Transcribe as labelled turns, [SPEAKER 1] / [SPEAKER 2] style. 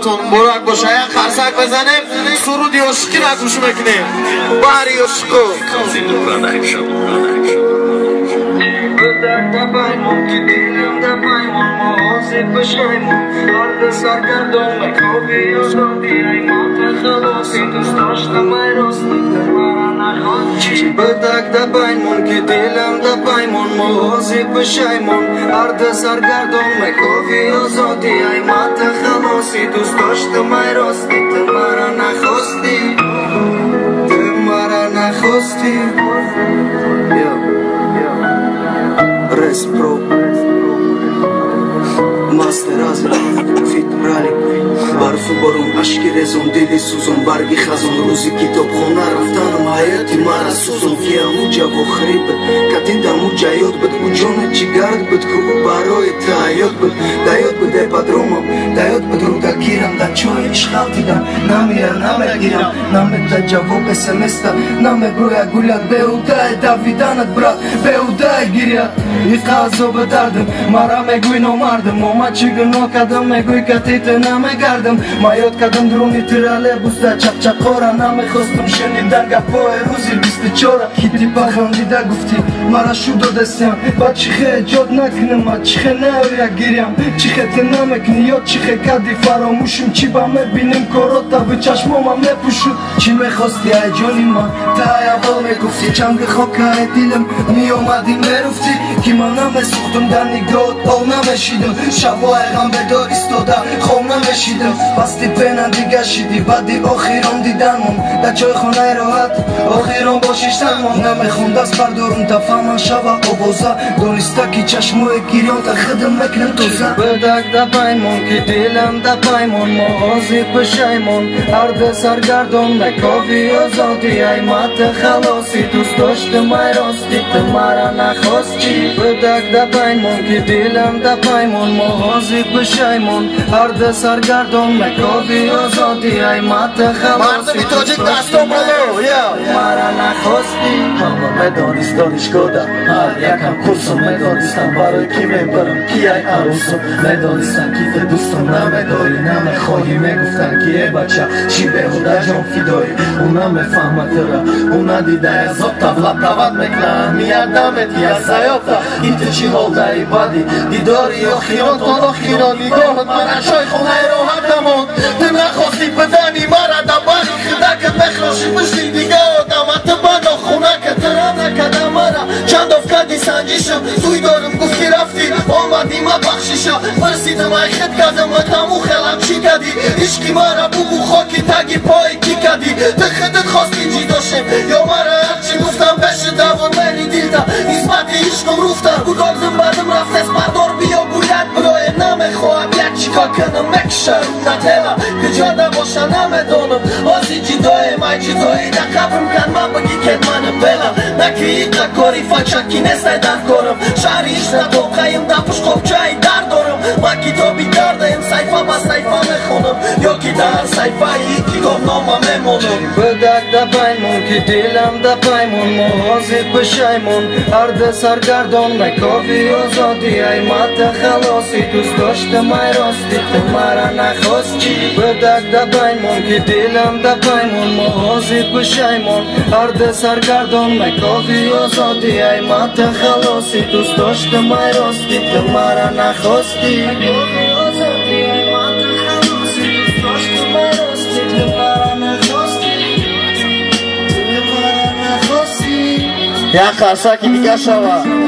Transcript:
[SPEAKER 1] همتون مبارک باشه. یک خرسک بزنیم سرود عاشقی را گوش میکنیم. باری عشقو
[SPEAKER 2] در پیمان که دیلم در پیمان مواظب بشیمون درد سرگردان مکابی آزادی ای مات خلاصی دوست داشتم ای راستی مرا نخواستی بدک در پیمان که دیلم در پیمان مواظب بشیمون درد سرگردان مکابی آزادی ای مات خلاصی دوست داشتم ای راستی مرا نخواستی مرا نخواستی Res Pro Master Azim Fit Rally برف و بارون اشک رزون دلی سوزون برگی خزون روزی کتاب خونه رفتنم حیاتی مرا سوزون که امو جواب خریب کتین دمو جایات بد او جون چیگرد بد که او برای تایات بد دایات بده پدرومم دایات بد رو دگیرم در چای اشغال دیدم نمیرم نمیگیرم نمیده جواب اسمستا نمیگویا گولیت بیودای دویدنت برا بیودای گیریت ایقازو بدردم مرا میگوی نمردم ماما چی گناه کدم میگوی کتیت نمیگردم ما یاد کردم درونی تراله بوسته چپ چپ خورا نمیخواستم شنیدن گپای روزی 24 کیتی پخندیده گفتی مرا شو دادستم با چیخه جاد نکنم ما چیخه نویا گیریم چیخه نمیکنی یا چیخه کدی فراموشم چی با میبینیم کاراتا به چشمام میپوشود چی میخواستی ای جانی من تا اول میگفتی چند خاکه دیلم میامدی میرفتی که من نمیسوختم در نگاهت آل نمیشیدم شبای غم بدار ایستاده خواب نمیشیدم بستی پنن دیگه شیدی بعدی آخیران دیدنمون در جای خانه راحت آخیران باشیشتنمون نمیخون دست بردارم تا فهمن شوه آبازه دانسته که چشمای گیریان تا خدم میکنم توزه بدک در پیمان که دیلم در پیمان مواظب بشیمان هر سرگردان مکافی آزادی ای مات خلاصی دوست داشتم ای راستی تو مرا نخواستی بدک در پیمان که دیلم در پیمان مواظب بشیمان هر سرگردان مکافی آزادی ای مات خلاصی دوست داشتم مرا نخواستی میدانست دانشگاه در هر یکم کورسم میدانستم برای کی میبرم کی ای عروسم میدانستم کیف دوستم نمیداری نمیخواهی میگفتن که ای بچه چی بهوده جان فیدایی اون نمیفهمه تره اون ندیده ازاب تبلب تبد میکنه میادمت یا سیافته این تو چی حال ای بدی دیداری یا خیان تا نخینا نگاهت من اشای خونه راحتمون تو نخواستی بدنی مرا دباری خدکت نخراشی بشتی دیگه آدمت بنا خونه که ترم نکده مرا چند افکدی سنجیشم توی دارم گفتی رفتی آمدی ما بخشیشم برسیدم ای خد کدم و تمو خلم چی کدی عشقی مرا بو خاکی تگی پای کی کدی تو خدت خواستی جی داشتم یا مرا هرچی گفتم بشه دوان منی دیلتا نسبتی عشقم روفتم بودازم بعدم رفت از بردار بیا گوید برای نمیخواهم یک چیکار کنم مکشم نتیلا که جاده باشه نمیدانم آزی جدای من جدایی نقبرم کن من بگی کت منم بلا نکی یک نکاری فکشکی نسته در کارم شهریش ندام خیم دپش خوب چای در دارم من کتابی کردم سیفه با سیفه میخونم یا که در سیفه یکی گم نامه میمونم بدک در پیمان که دیلم در پیمان مواظب بشیمان هر سرگردان مکافی آزادی ای مات خلاصی دوست داشتم ای راستی تو مرا نخواستی بدک در پیمان که دیلم در پیمان مواظب بشیمان هر سرگردان مکافی آزادی ای مات خلاصی دوست داشتم ای راستی تو مرا نخواستی
[SPEAKER 1] یک خرسکی دیگه شوه